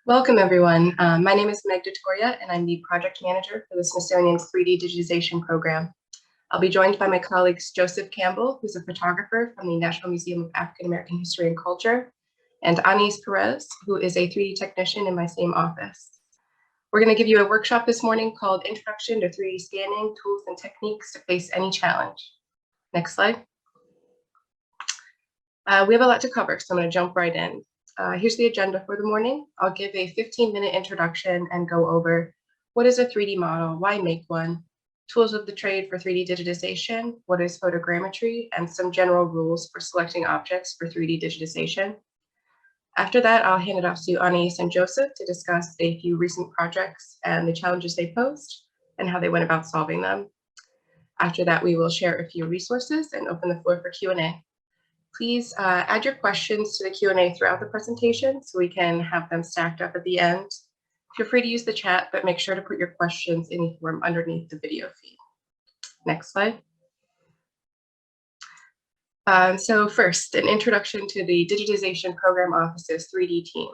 Welcome, everyone. My name is Meg Detoria, and I'm the project manager for the Smithsonian's 3D Digitization Program. I'll be joined by my colleagues Joseph Campbell, who's a photographer from the National Museum of African American History and Culture, and Anis Perez, who is a 3D technician in my same office. We're going to give you a workshop this morning called Introduction to 3D Scanning, Tools and Techniques to Face Any Challenge. Next slide. We have a lot to cover, so I'm going to jump right in. Here's the agenda for the morning. I'll give a 15-minute introduction and go over what is a 3D model, why make one, tools of the trade for 3D digitization, what is photogrammetry, and some general rules for selecting objects for 3D digitization. After that, I'll hand it off to Anis and Joseph to discuss a few recent projects and the challenges they posed and how they went about solving them. After that, we will share a few resources and open the floor for Q&A. Please add your questions to the Q&A throughout the presentation so we can have them stacked up at the end. Feel free to use the chat, but make sure to put your questions in the form underneath the video feed. Next slide. So first, an introduction to the Digitization Program Office's 3D team.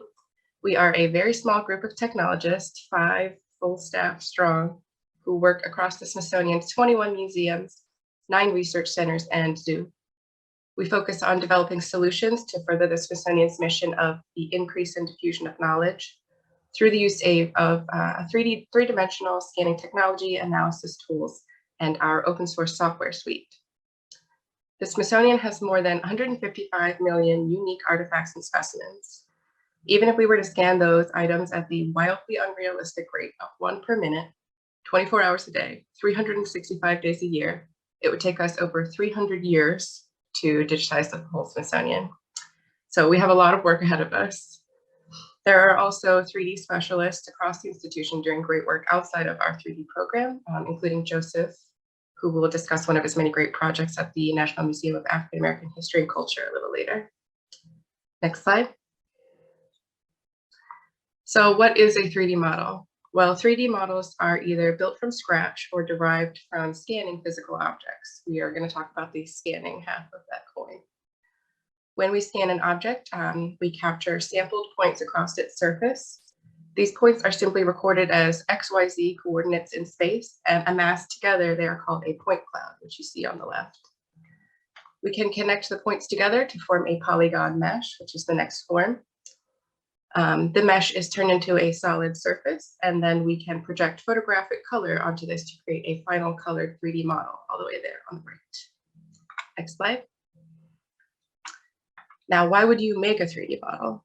We are a very small group of technologists, 5 full staff strong, who work across the Smithsonian's 21 museums, 9 research centers, and zoo. We focus on developing solutions to further the Smithsonian's mission of the increase in diffusion of knowledge through the use of three-dimensional scanning technology, analysis tools, and our open source software suite. The Smithsonian has more than 155 million unique artifacts and specimens. Even if we were to scan those items at the wildly unrealistic rate of 1 per minute, 24 hours a day, 365 days a year, it would take us over 300 years to digitize the whole Smithsonian. So we have a lot of work ahead of us. There are also 3D specialists across the institution doing great work outside of our 3D program, including Joseph, who will discuss one of his many great projects at the National Museum of African American History and Culture a little later. Next slide. So what is a 3D model? Well, 3D models are either built from scratch or derived from scanning physical objects. We are going to talk about the scanning half of that coin. When we scan an object, we capture sampled points across its surface. These points are simply recorded as XYZ coordinates in space, and amassed together, they are called a point cloud, which you see on the left. We can connect the points together to form a polygon mesh, which is the next form. The mesh is turned into a solid surface, and then we can project photographic color onto this to create a final colored 3D model all the way there on the right. Next slide. Now, why would you make a 3D model?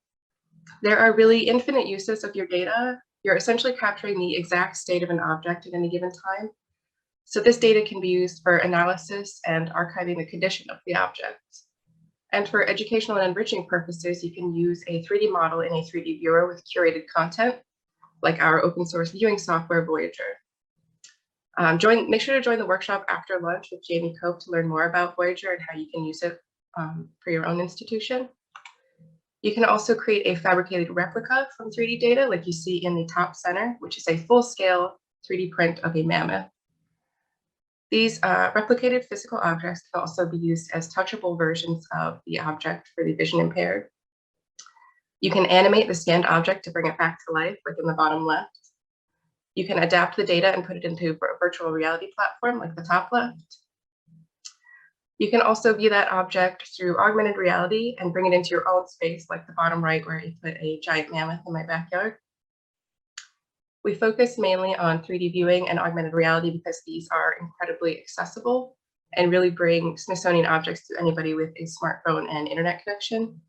There are really infinite uses of your data. You're essentially capturing the exact state of an object at any given time. So this data can be used for analysis and archiving the condition of the object. And for educational and enriching purposes, you can use a 3D model in a 3D viewer with curated content, like our open source viewing software, Voyager. Make sure to join the workshop after lunch with Jamie Cope to learn more about Voyager and how you can use it for your own institution. You can also create a fabricated replica from 3D data, like you see in the top center, which is a full-scale 3D print of a mammoth. These replicated physical objects can also be used as touchable versions of the object for the vision impaired. You can animate the scanned object to bring it back to life, like in the bottom left. You can adapt the data and put it into a virtual reality platform, like the top left. You can also view that object through augmented reality and bring it into your own space, like the bottom right, where I put a giant mammoth in my backyard. We focus mainly on 3D viewing and augmented reality because these are incredibly accessible and really bring Smithsonian objects to anybody with a smartphone and internet connection.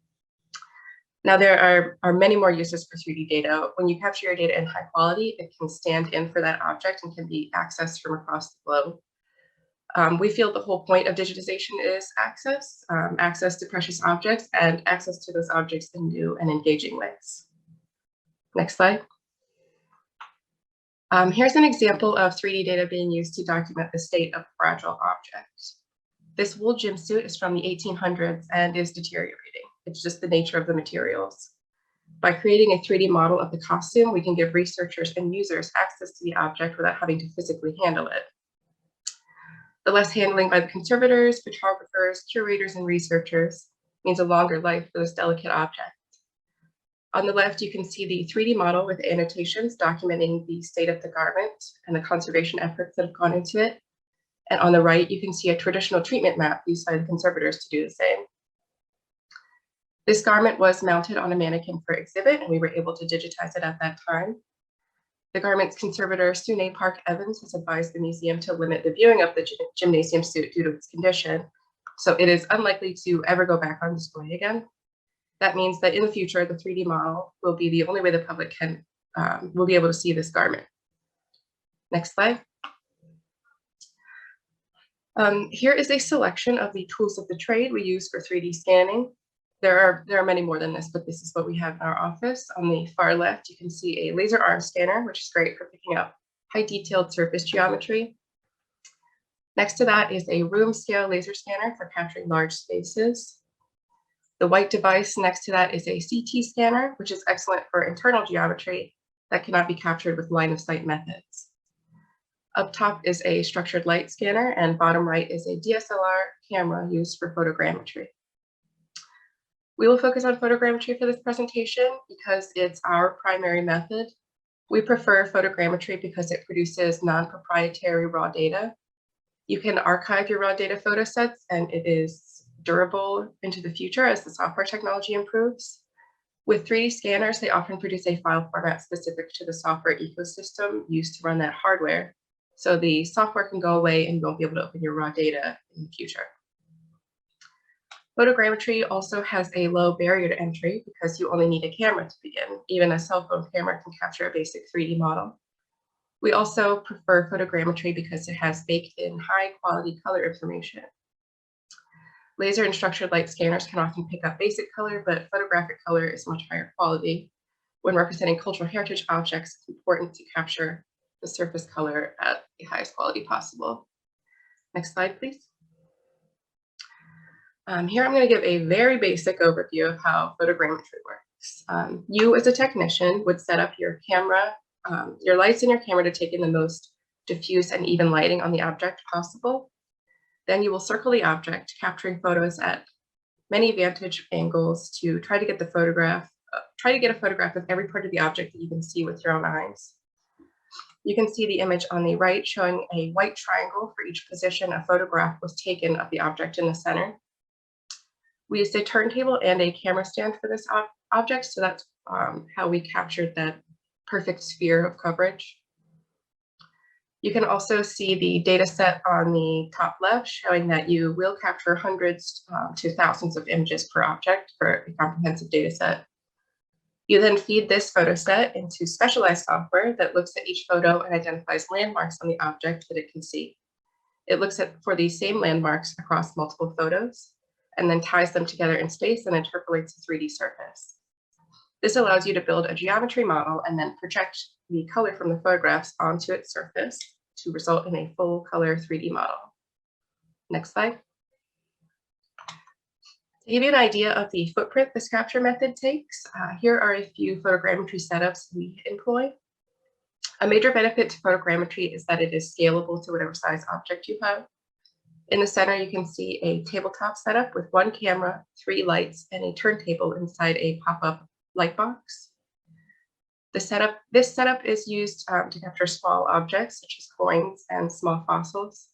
Now, there are many more uses for 3D data. When you capture your data in high quality, it can stand in for that object and can be accessed from across the globe. We feel the whole point of digitization is access to precious objects and access to those objects in new and engaging ways. Next slide. Here's an example of 3D data being used to document the state of a fragile object. This wool jumpsuit is from the 1800s and is deteriorating. It's just the nature of the materials. By creating a 3D model of the costume, we can give researchers and users access to the object without having to physically handle it. The less handling by the conservators, photographers, curators, and researchers means a longer life for this delicate object. On the left, you can see the 3D model with annotations documenting the state of the garment and the conservation efforts that have gone into it. And on the right, you can see a traditional treatment map used by the conservators to do the same. This garment was mounted on a mannequin for exhibit, and we were able to digitize it at that time. The garment's conservator, Sune Park Evans, has advised the museum to limit the viewing of the gymnasium suit due to its condition, so it is unlikely to ever go back on display again. That means that in the future, the 3D model will be the only way the public will be able to see this garment. Next slide. Here is a selection of the tools of the trade we use for 3D scanning. There are many more than this, but this is what we have in our office. On the far left, you can see a laser arm scanner, which is great for picking up high detailed surface geometry. Next to that is a room scale laser scanner for capturing large spaces. The white device next to that is a CT scanner, which is excellent for internal geometry that cannot be captured with line of sight methods. Up top is a structured light scanner, and bottom right is a DSLR camera used for photogrammetry. We will focus on photogrammetry for this presentation because it's our primary method. We prefer photogrammetry because it produces non-proprietary raw data. You can archive your raw data photo sets, and it is durable into the future as the software technology improves. With 3D scanners, they often produce a file format specific to the software ecosystem used to run that hardware. So the software can go away and you won't be able to open your raw data in the future. Photogrammetry also has a low barrier to entry because you only need a camera to begin. Even a cell phone camera can capture a basic 3D model. We also prefer photogrammetry because it has baked-in high-quality color information. Laser and structured light scanners can often pick up basic color, but photographic color is much higher quality. When representing cultural heritage objects, it's important to capture the surface color at the highest quality possible. Next slide, please. Here I'm going to give a very basic overview of how photogrammetry works. You as a technician would set up your camera, your lights in your camera to take in the most diffuse and even lighting on the object possible. Then you will circle the object, capturing photos at many vantage angles to try to get a photograph of every part of the object that you can see with your own eyes. You can see the image on the right showing a white triangle for each position a photograph was taken of the object in the center. We used a turntable and a camera stand for this object, so that's how we captured that perfect sphere of coverage. You can also see the data set on the top left showing that you will capture hundreds to thousands of images per object for a comprehensive data set. You then feed this photo set into specialized software that looks at each photo and identifies landmarks on the object that it can see. It looks for these same landmarks across multiple photos, and then ties them together in space and interpolates a 3D surface. This allows you to build a geometry model and then project the color from the photographs onto its surface to result in a full color 3D model. Next slide. To give you an idea of the footprint this capture method takes, here are a few photogrammetry setups we employ. A major benefit to photogrammetry is that it is scalable to whatever size object you have. In the center, you can see a tabletop setup with one camera, 3 lights, and a turntable inside a pop-up light box. This setup is used to capture small objects such as coins and small fossils.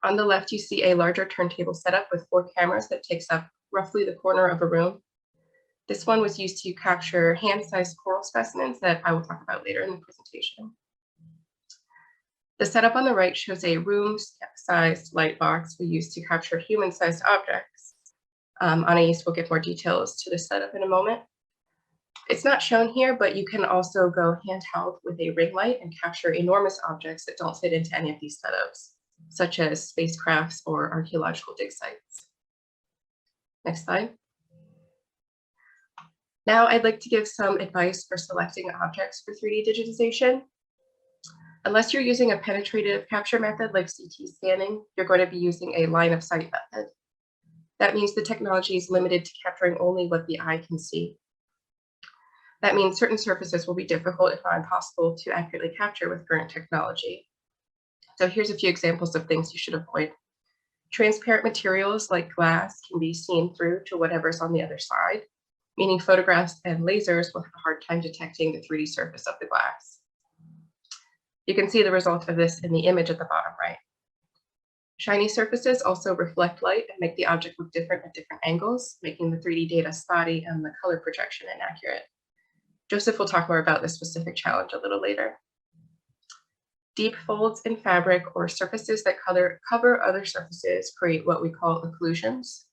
On the left, you see a larger turntable setup with 4 cameras that takes up roughly the corner of a room. This one was used to capture hand-sized coral specimens that I will talk about later in the presentation. The setup on the right shows a room-sized light box we use to capture human-sized objects. Anais will give more details to this setup in a moment. It's not shown here, but you can also go handheld with a ring light and capture enormous objects that don't fit into any of these setups, such as spacecrafts or archaeological dig sites. Next slide. Now I'd like to give some advice for selecting objects for 3D digitization. Unless you're using a penetrative capture method like CT scanning, you're going to be using a line of sight method. That means the technology is limited to capturing only what the eye can see. That means certain surfaces will be difficult, if not impossible, to accurately capture with current technology. So here's a few examples of things you should avoid. Transparent materials like glass can be seen through to whatever's on the other side. meaning photographs and lasers will have a hard time detecting the 3D surface of the glass. You can see the result of this in the image at the bottom right. Shiny surfaces also reflect light and make the object look different at different angles, making the 3D data spotty and the color projection inaccurate. Joseph will talk more about this specific challenge a little later. Deep folds in fabric or surfaces that cover other surfaces create what we call occlusions.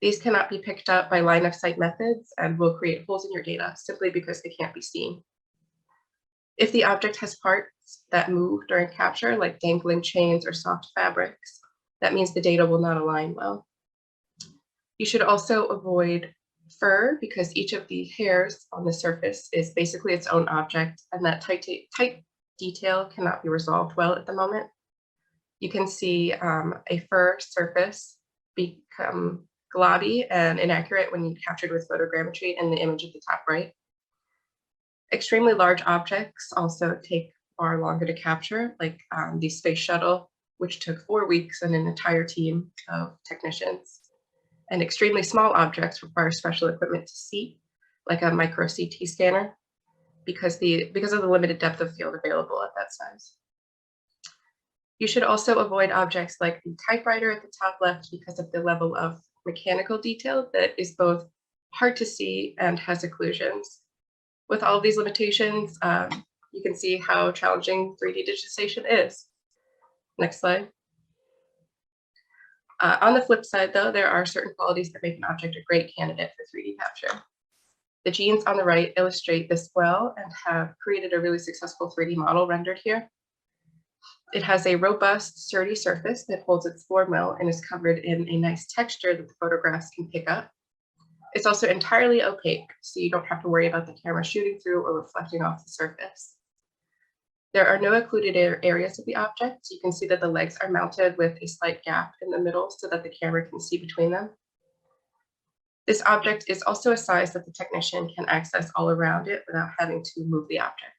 These cannot be picked up by line of sight methods and will create holes in your data simply because they can't be seen. If the object has parts that move during capture, like dangling chains or soft fabrics, that means the data will not align well. You should also avoid fur because each of the hairs on the surface is basically its own object, and that tight detail cannot be resolved well at the moment. You can see a fur surface become globby and inaccurate when you captured with photogrammetry in the image at the top right. Extremely large objects also take far longer to capture, like the space shuttle, which took 4 weeks and an entire team of technicians. And extremely small objects require special equipment to see, like a micro CT scanner, because of the limited depth of field available at that size. You should also avoid objects like the typewriter at the top left because of the level of mechanical detail that is both hard to see and has occlusions. With all of these limitations, you can see how challenging 3D digitization is. Next slide. On the flip side, though, there are certain qualities that make an object a great candidate for 3D capture. The genes on the right illustrate this well and have created a really successful 3D model rendered here. It has a robust, sturdy surface that holds its form well and is covered in a nice texture that the photographs can pick up. It's also entirely opaque, so you don't have to worry about the camera shooting through or reflecting off the surface. There are no occluded areas of the object. You can see that the legs are mounted with a slight gap in the middle so that the camera can see between them. This object is also a size that the technician can access all around it without having to move the object.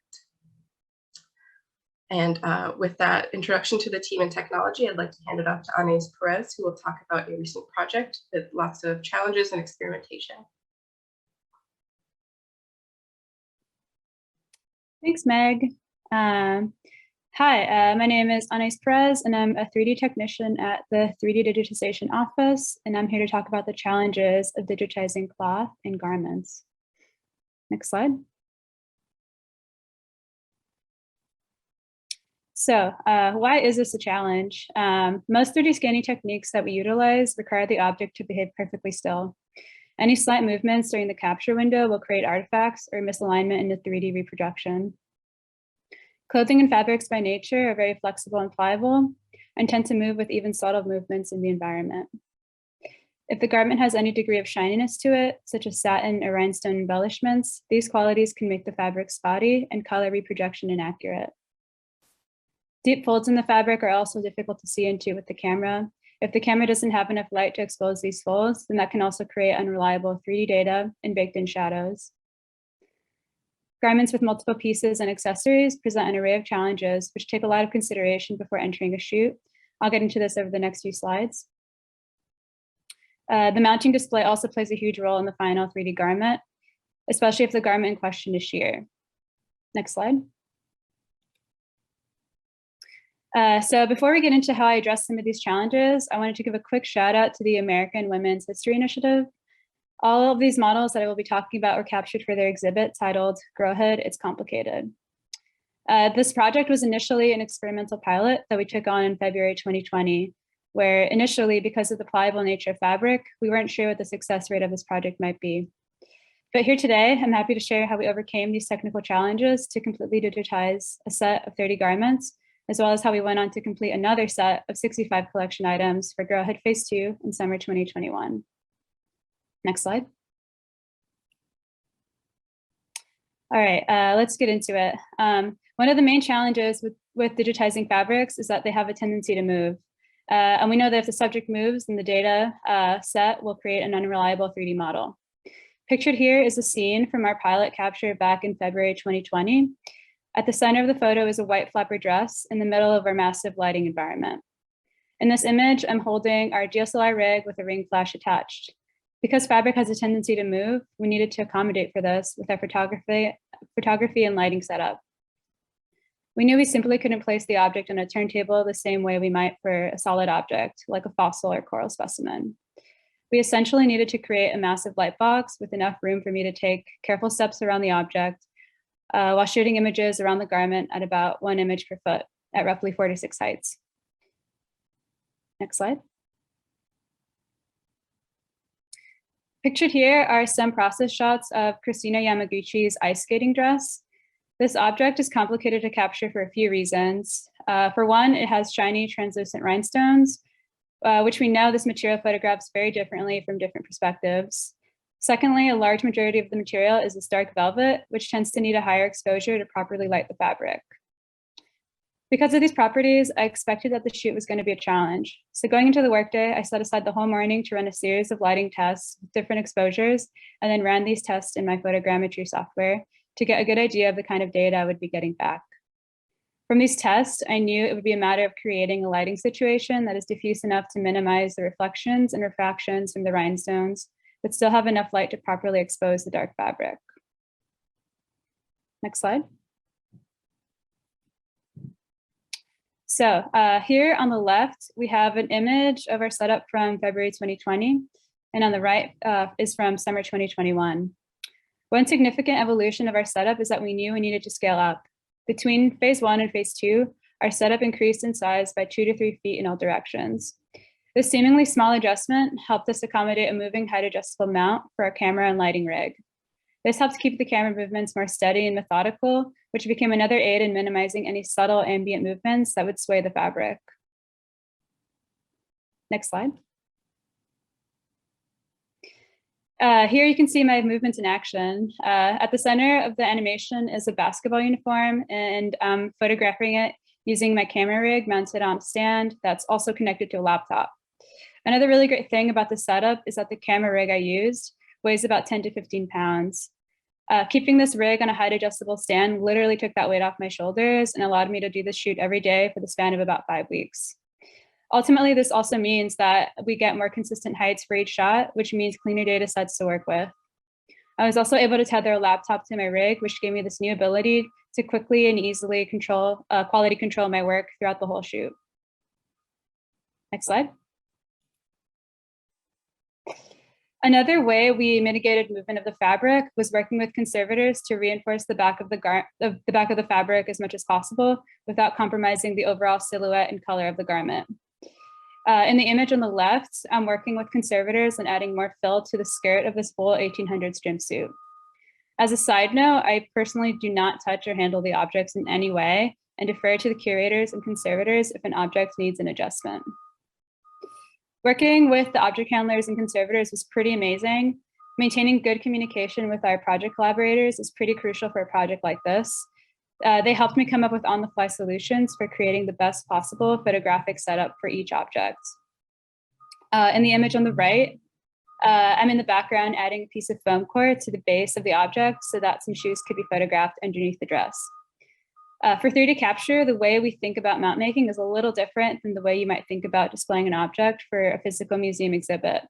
And with that introduction to the team and technology, I'd like to hand it off to Anais Perez, who will talk about a recent project with lots of challenges and experimentation. Thanks, Meg. Hi, my name is Anais Perez, and I'm a 3D technician at the 3D Digitization Office, and I'm here to talk about the challenges of digitizing cloth and garments. Next slide. So why is this a challenge? Most 3D scanning techniques that we utilize require the object to behave perfectly still. Any slight movements during the capture window will create artifacts or misalignment in the 3D reproduction. Clothing and fabrics by nature are very flexible and pliable and tend to move with even subtle movements in the environment. If the garment has any degree of shininess to it, such as satin or rhinestone embellishments, these qualities can make the fabric spotty and color reproduction inaccurate. Deep folds in the fabric are also difficult to see into with the camera. If the camera doesn't have enough light to expose these folds, then that can also create unreliable 3D data and baked-in shadows. Garments with multiple pieces and accessories present an array of challenges which take a lot of consideration before entering a shoot. I'll get into this over the next few slides. The mounting display also plays a huge role in the final 3D garment, especially if the garment in question is sheer. Next slide. So before we get into how I address some of these challenges, I wanted to give a quick shout out to the American Women's History Initiative. All of these models that I will be talking about were captured for their exhibit titled Girlhood, It's Complicated. This project was initially an experimental pilot that we took on in February 2020, where initially, because of the pliable nature of fabric, we weren't sure what the success rate of this project might be. But here today, I'm happy to share how we overcame these technical challenges to completely digitize a set of 30 garments, as well as how we went on to complete another set of 65 collection items for Girlhood Phase 2 in summer 2021. Next slide. All right, let's get into it. One of the main challenges with digitizing fabrics is that they have a tendency to move. And we know that if the subject moves, then the data set will create an unreliable 3D model. Pictured here is a scene from our pilot capture back in February 2020. At the center of the photo is a white flapper dress in the middle of our massive lighting environment. In this image, I'm holding our DSLR rig with a ring flash attached. Because fabric has a tendency to move, we needed to accommodate for this with our photography and lighting setup. We knew we simply couldn't place the object on a turntable the same way we might for a solid object, like a fossil or coral specimen. We essentially needed to create a massive light box with enough room for me to take careful steps around the object while shooting images around the garment at about 1 image per foot at roughly 4 to 6 heights. Next slide. Pictured here are some process shots of Christina Yamaguchi's ice skating dress. This object is complicated to capture for a few reasons. For one, it has shiny translucent rhinestones, which we know this material photographs very differently from different perspectives. Secondly, a large majority of the material is this dark velvet, which tends to need a higher exposure to properly light the fabric. Because of these properties, I expected that the shoot was going to be a challenge. So going into the workday, I set aside the whole morning to run a series of lighting tests with different exposures, and then ran these tests in my photogrammetry software to get a good idea of the kind of data I would be getting back. From these tests, I knew it would be a matter of creating a lighting situation that is diffuse enough to minimize the reflections and refractions from the rhinestones, but still have enough light to properly expose the dark fabric. Next slide. So here on the left, we have an image of our setup from February 2020, and on the right is from summer 2021. One significant evolution of our setup is that we knew we needed to scale up. Between phase 1 and phase 2, our setup increased in size by 2 to 3 feet in all directions. This seemingly small adjustment helped us accommodate a moving height adjustable mount for our camera and lighting rig. This helps keep the camera movements more steady and methodical, which became another aid in minimizing any subtle ambient movements that would sway the fabric. Next slide. Here you can see my movements in action. At the center of the animation is a basketball uniform, and I'm photographing it using my camera rig mounted on a stand that's also connected to a laptop. Another really great thing about the setup is that the camera rig I used weighs about 10 to 15 pounds. Keeping this rig on a height adjustable stand literally took that weight off my shoulders and allowed me to do this shoot every day for the span of about 5 weeks. Ultimately, this also means that we get more consistent heights for each shot, which means cleaner data sets to work with. I was also able to tether a laptop to my rig, which gave me this new ability to quickly and easily quality control my work throughout the whole shoot. Next slide. Another way we mitigated movement of the fabric was working with conservators to reinforce the back of the fabric as much as possible without compromising the overall silhouette and color of the garment. In the image on the left, I'm working with conservators and adding more fill to the skirt of this full 1800s jumpsuit. As a side note, I personally do not touch or handle the objects in any way and defer to the curators and conservators if an object needs an adjustment. Working with the object handlers and conservators was pretty amazing. Maintaining good communication with our project collaborators is pretty crucial for a project like this. They helped me come up with on-the-fly solutions for creating the best possible photographic setup for each object. In the image on the right, I'm in the background adding a piece of foam core to the base of the object so that some shoes could be photographed underneath the dress. For 3D capture, the way we think about mount making is a little different than the way you might think about displaying an object for a physical museum exhibit.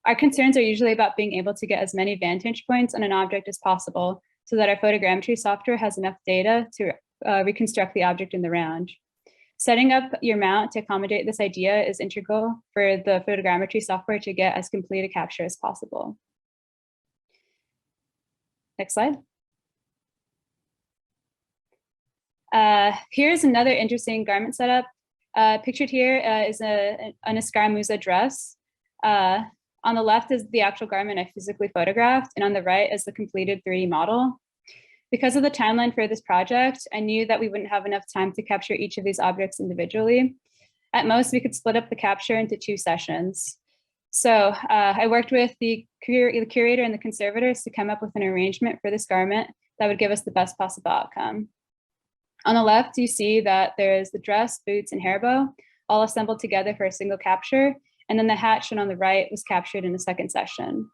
Our concerns are usually about being able to get as many vantage points on an object as possible so that our photogrammetry software has enough data to reconstruct the object in the round. Setting up your mount to accommodate this idea is integral for the photogrammetry software to get as complete a capture as possible. Next slide. Here's another interesting garment setup. Pictured here is an escaramuza dress. On the left is the actual garment I physically photographed, and on the right is the completed 3D model. Because of the timeline for this project, I knew that we wouldn't have enough time to capture each of these objects individually. At most, we could split up the capture into 2 sessions. So I worked with the curator and the conservators to come up with an arrangement for this garment that would give us the best possible outcome. On the left, you see that there is the dress, boots, and hair bow, all assembled together for a single capture, and then the hat shown on the right was captured in the second session.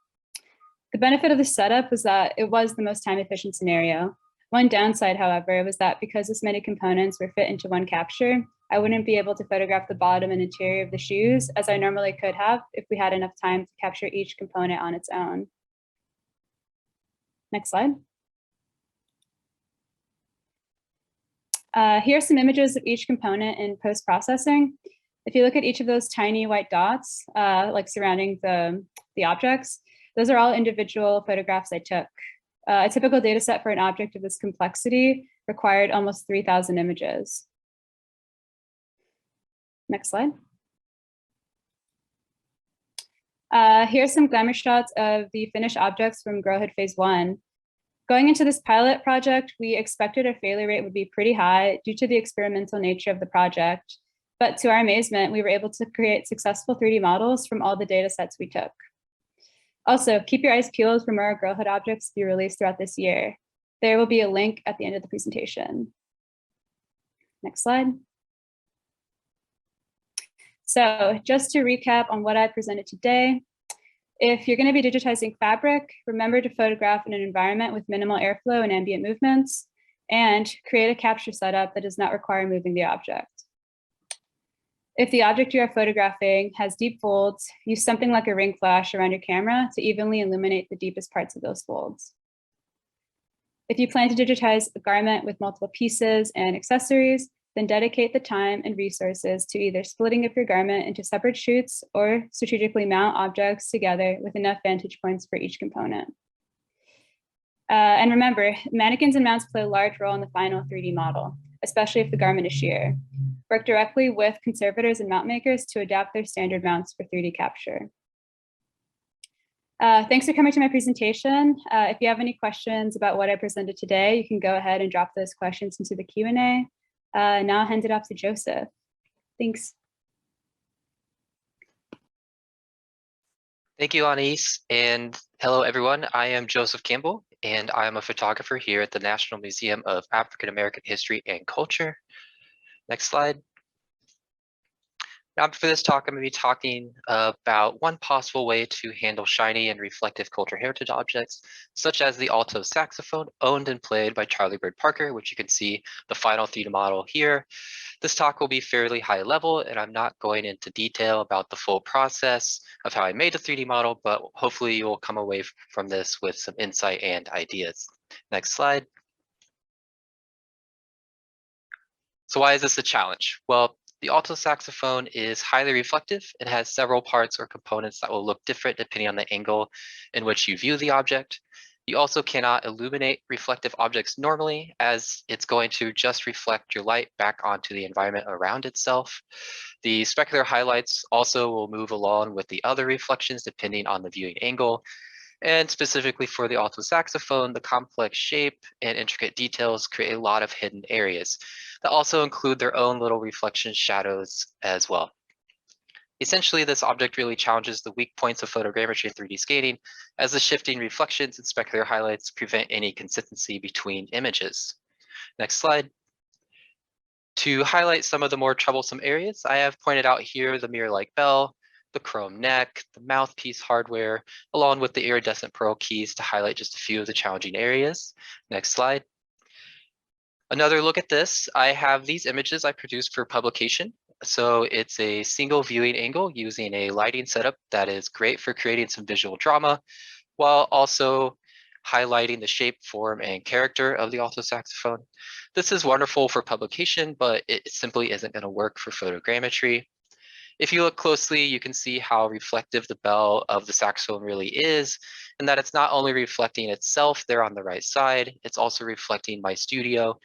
The benefit of this setup was that it was the most time-efficient scenario. One downside, however, was that because this many components were fit into one capture, I wouldn't be able to photograph the bottom and interior of the shoes as I normally could have if we had enough time to capture each component on its own. Next slide. Here are some images of each component in post-processing. If you look at each of those tiny white dots, like surrounding the objects, those are all individual photographs I took. A typical data set for an object of this complexity required almost 3,000 images. Next slide. Here's some glamour shots of the finished objects from Growhood Phase 1. Going into this pilot project, we expected our failure rate would be pretty high due to the experimental nature of the project. But to our amazement, we were able to create successful 3D models from all the data sets we took. Also, keep your eyes peeled for more Growhood objects to be released throughout this year. There will be a link at the end of the presentation. Next slide. So just to recap on what I presented today, if you're going to be digitizing fabric, remember to photograph in an environment with minimal airflow and ambient movements, and create a capture setup that does not require moving the object. If the object you are photographing has deep folds, use something like a ring flash around your camera to evenly illuminate the deepest parts of those folds. If you plan to digitize a garment with multiple pieces and accessories, then dedicate the time and resources to either splitting up your garment into separate shoots or strategically mount objects together with enough vantage points for each component. And remember, mannequins and mounts play a large role in the final 3D model, especially if the garment is sheer. Work directly with conservators and mount makers to adapt their standard mounts for 3D capture. Thanks for coming to my presentation. If you have any questions about what I presented today, you can go ahead and drop those questions into the Q&A. Now I'll hand it off to Joseph. Thanks. Thank you, Anais, and hello, everyone. I am Joseph Campbell, and I am a photographer here at the National Museum of African American History and Culture. Next slide. Now, for this talk, I'm going to be talking about one possible way to handle shiny and reflective cultural heritage objects, such as the alto saxophone, owned and played by Charlie Bird Parker, which you can see the final 3D model here. This talk will be fairly high level, and I'm not going into detail about the full process of how I made the 3D model, but hopefully you will come away from this with some insight and ideas. Next slide. So why is this a challenge? Well, the alto saxophone is highly reflective and has several parts or components that will look different depending on the angle in which you view the object. You also cannot illuminate reflective objects normally, as it's going to just reflect your light back onto the environment around itself. The specular highlights also will move along with the other reflections depending on the viewing angle. And specifically for the alto saxophone, the complex shape and intricate details create a lot of hidden areas that also include their own little reflection shadows as well. Essentially, this object really challenges the weak points of photogrammetry and 3D scanning, as the shifting reflections and specular highlights prevent any consistency between images. Next slide. To highlight some of the more troublesome areas, I have pointed out here the mirror-like bell, the chrome neck, the mouthpiece hardware, along with the iridescent pearl keys to highlight just a few of the challenging areas. Next slide. Another look at this, I have these images I produced for publication. So it's a single viewing angle using a lighting setup that is great for creating some visual drama, while also highlighting the shape, form, and character of the alto saxophone. This is wonderful for publication, but it simply isn't going to work for photogrammetry. If you look closely, you can see how reflective the bell of the saxophone really is, and that it's not only reflecting itself there on the right side, it's also reflecting my studio,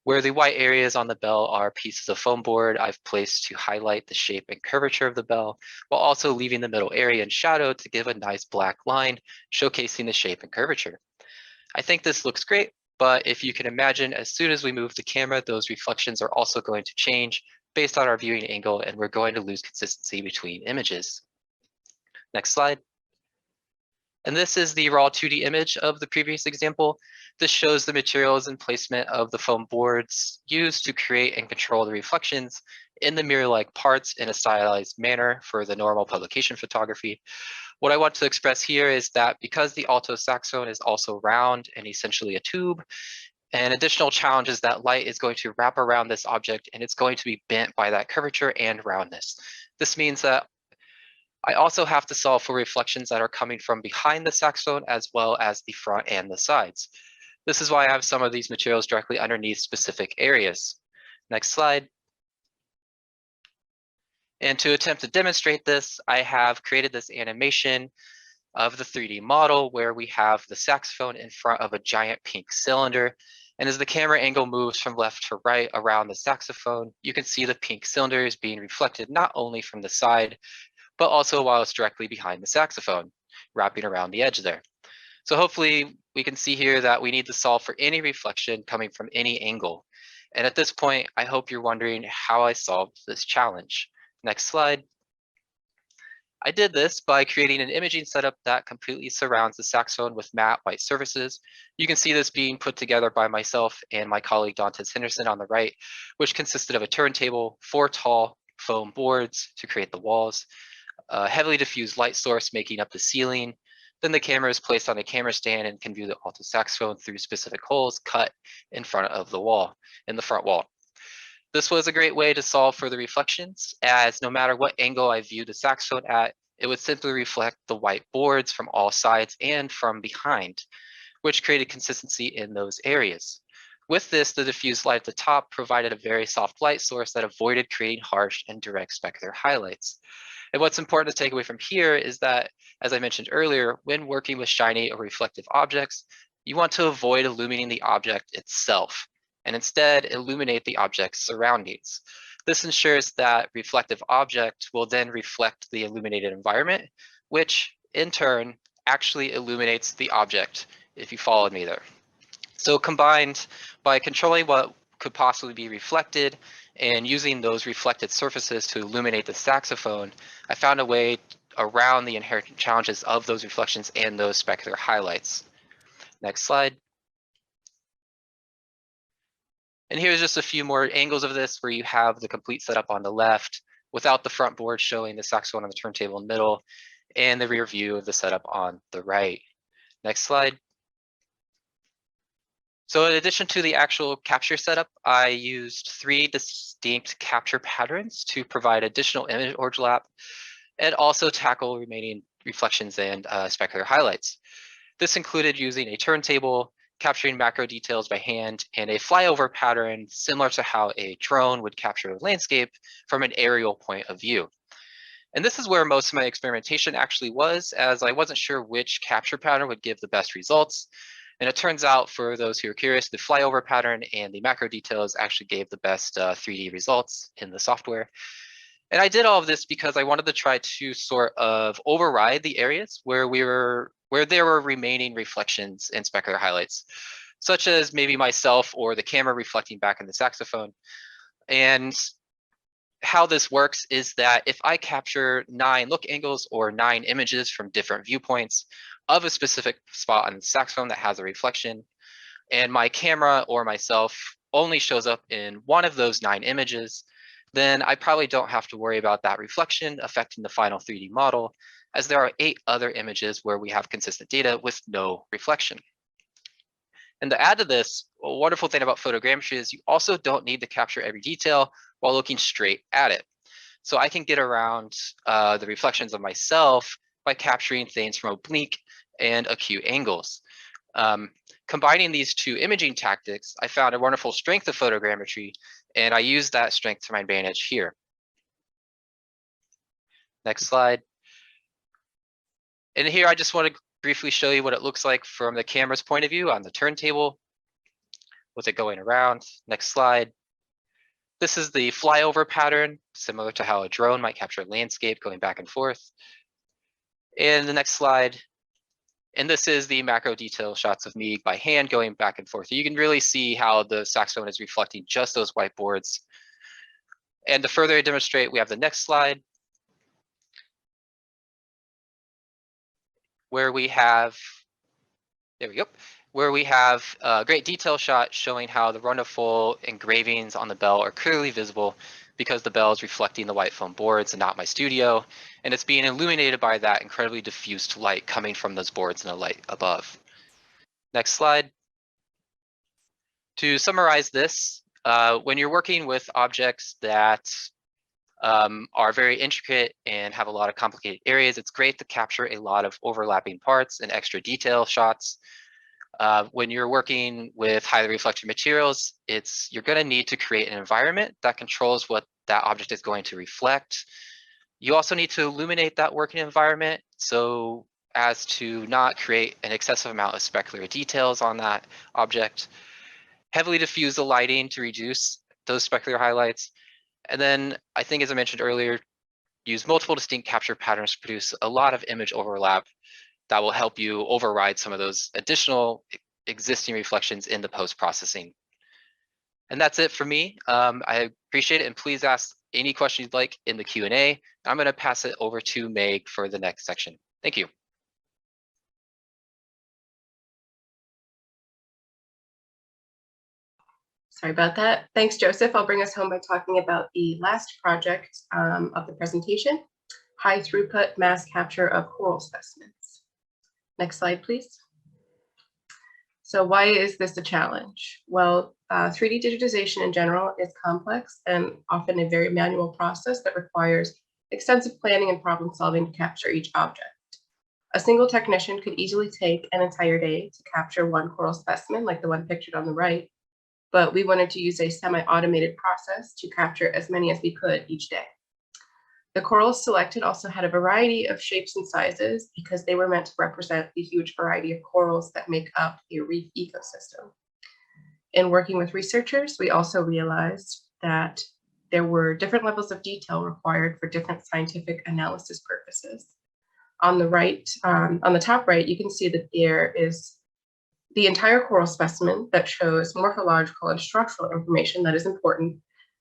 where the white areas on the bell are pieces of foam board I've placed to highlight the shape and curvature of the bell, while also leaving the middle area in shadow to give a nice black line, showcasing the shape and curvature. I think this looks great, but if you can imagine, as soon as we move the camera, those reflections are also going to change based on our viewing angle, and we're going to lose consistency between images. Next slide. And this is the raw 2D image of the previous example. This shows the materials and placement of the foam boards used to create and control the reflections in the mirror-like parts in a stylized manner for the normal publication photography. What I want to express here is that because the alto saxophone is also round and essentially a tube, An additional challenge is that light is going to wrap around this object and it's going to be bent by that curvature and roundness. This means that I also have to solve for reflections that are coming from behind the saxophone as well as the front and the sides. This is why I have some of these materials directly underneath specific areas. Next slide. And to attempt to demonstrate this, I have created this animation of the 3D model where we have the saxophone in front of a giant pink cylinder. And as the camera angle moves from left to right around the saxophone, you can see the pink cylinder is being reflected not only from the side, but also while it's directly behind the saxophone, wrapping around the edge there. So hopefully we can see here that we need to solve for any reflection coming from any angle. And at this point, I hope you're wondering how I solved this challenge. Next slide. I did this by creating an imaging setup that completely surrounds the saxophone with matte white surfaces. You can see this being put together by myself and my colleague Dantes Henderson on the right, which consisted of a turntable, 4 tall foam boards to create the walls, a heavily diffused light source making up the ceiling. Then the camera is placed on a camera stand and can view the alto saxophone through specific holes cut in front of the wall, in the front wall. This was a great way to solve for the reflections, as no matter what angle I viewed the saxophone at, it would simply reflect the white boards from all sides and from behind, which created consistency in those areas. With this, the diffused light at the top provided a very soft light source that avoided creating harsh and direct specular highlights. And what's important to take away from here is that, as I mentioned earlier, when working with shiny or reflective objects, you want to avoid illuminating the object itself, and instead illuminate the object's surroundings. This ensures that reflective object will then reflect the illuminated environment, which in turn actually illuminates the object, if you followed me there. So combined, by controlling what could possibly be reflected and using those reflected surfaces to illuminate the saxophone, I found a way around the inherent challenges of those reflections and those specular highlights. Next slide. And here's just a few more angles of this where you have the complete setup on the left without the front board showing the saxophone on the turntable in the middle and the rear view of the setup on the right. Next slide. So in addition to the actual capture setup, I used 3 distinct capture patterns to provide additional image overlap and also tackle remaining reflections and specular highlights. This included using a turntable, capturing macro details by hand, and a flyover pattern similar to how a drone would capture a landscape from an aerial point of view. And this is where most of my experimentation actually was, as I wasn't sure which capture pattern would give the best results. And it turns out, for those who are curious, the flyover pattern and the macro details actually gave the best 3D results in the software. And I did all of this because I wanted to try to sort of override the areas where there were remaining reflections and specular highlights, such as maybe myself or the camera reflecting back in the saxophone. And how this works is that if I capture 9 look angles or 9 images from different viewpoints of a specific spot on the saxophone that has a reflection, and my camera or myself only shows up in one of those 9 images, then I probably don't have to worry about that reflection affecting the final 3D model, as there are 8 other images where we have consistent data with no reflection. And to add to this, a wonderful thing about photogrammetry is you also don't need to capture every detail while looking straight at it. So I can get around the reflections of myself by capturing things from oblique and acute angles. Combining these 2 imaging tactics, I found a wonderful strength of photogrammetry, and I used that strength to my advantage here. Next slide. And here I just want to briefly show you what it looks like from the camera's point of view on the turntable with it going around. Next slide. This is the flyover pattern, similar to how a drone might capture a landscape going back and forth. And the next slide. And this is the macro detail shots of me by hand going back and forth. You can really see how the saxophone is reflecting just those whiteboards. And to further demonstrate, we have the next slide, where we have, there we go, where we have a great detail shot showing how the wonderful engravings on the bell are clearly visible because the bell is reflecting the white foam boards and not my studio, and it's being illuminated by that incredibly diffused light coming from those boards and the light above. Next slide. To summarize this, when you're working with objects that are very intricate and have a lot of complicated areas, it's great to capture a lot of overlapping parts and extra detail shots. When you're working with highly reflective materials, you're going to need to create an environment that controls what that object is going to reflect. You also need to illuminate that working environment so as to not create an excessive amount of specular details on that object. Heavily diffuse the lighting to reduce those specular highlights. And then I think, as I mentioned earlier, use multiple distinct capture patterns to produce a lot of image overlap that will help you override some of those additional existing reflections in the post-processing. And that's it for me. I appreciate it, and please ask any question you'd like in the Q&A. I'm going to pass it over to Meg for the next section. Thank you. Sorry about that. Thanks, Joseph. I'll bring us home by talking about the last project of the presentation, high throughput mass capture of coral specimens. Next slide, please. So why is this a challenge? Well, 3D digitization in general is complex and often a very manual process that requires extensive planning and problem solving to capture each object. A single technician could easily take an entire day to capture one coral specimen, like the one pictured on the right, but we wanted to use a semi-automated process to capture as many as we could each day. The corals selected also had a variety of shapes and sizes because they were meant to represent the huge variety of corals that make up the reef ecosystem. In working with researchers, we also realized that there were different levels of detail required for different scientific analysis purposes. On the right, on the top right, you can see that there is the entire coral specimen that shows morphological and structural information that is important.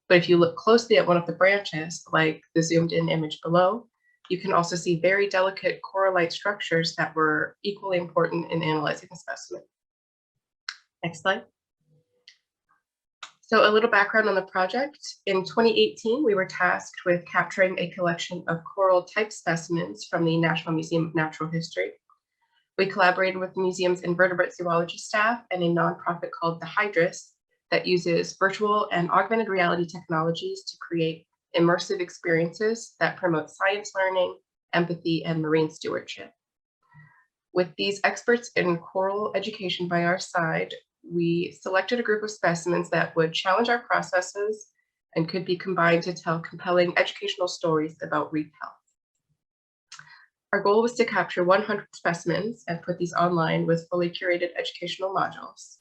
But if you look closely at one of the branches, like the zoomed in image below, you can also see very delicate coral-like structures that were equally important in analyzing the specimen. Next slide. So a little background on the project. In 2018, we were tasked with capturing a collection of coral type specimens from the National Museum of Natural History. We collaborated with the museum's invertebrate zoology staff and a nonprofit called The Hydrus that uses virtual and augmented reality technologies to create immersive experiences that promote science learning, empathy, and marine stewardship. With these experts in coral education by our side, we selected a group of specimens that would challenge our processes and could be combined to tell compelling educational stories about reef health. Our goal was to capture 100 specimens and put these online with fully curated educational modules.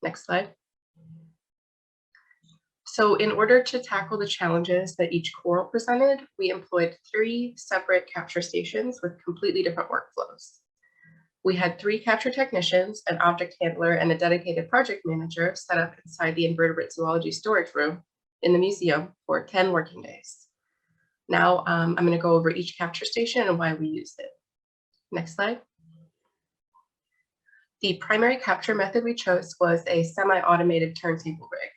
Next slide. So in order to tackle the challenges that each coral presented, we employed 3 separate capture stations with completely different workflows. We had 3 capture technicians, an object handler, and a dedicated project manager set up inside the invertebrate zoology storage room in the museum for 10 working days. Now I'm going to go over each capture station and why we used it. Next slide. The primary capture method we chose was a semi-automated turntable rig.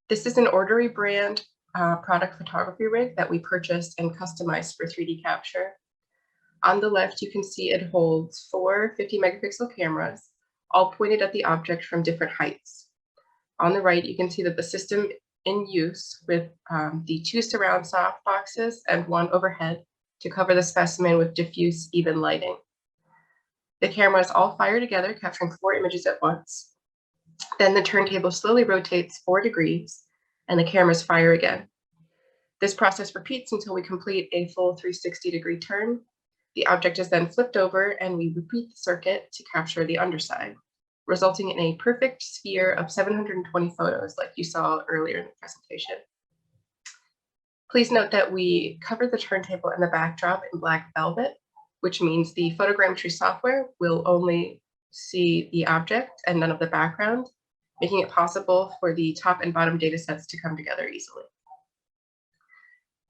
This is an Ordery brand product photography rig that we purchased and customized for 3D capture. On the left, you can see it holds 4 50 megapixel cameras, all pointed at the object from different heights. On the right, you can see that the system in use with the 2 surround soft boxes and 1 overhead to cover the specimen with diffuse, even lighting. The cameras all fire together, capturing 4 images at once. Then the turntable slowly rotates 4 degrees and the cameras fire again. This process repeats until we complete a full 360-degree turn. The object is then flipped over and we repeat the circuit to capture the underside, resulting in a perfect sphere of 720 photos like you saw earlier in the presentation. Please note that we covered the turntable and the backdrop in black velvet, which means the photogrammetry software will only see the object and none of the background, making it possible for the top and bottom data sets to come together easily.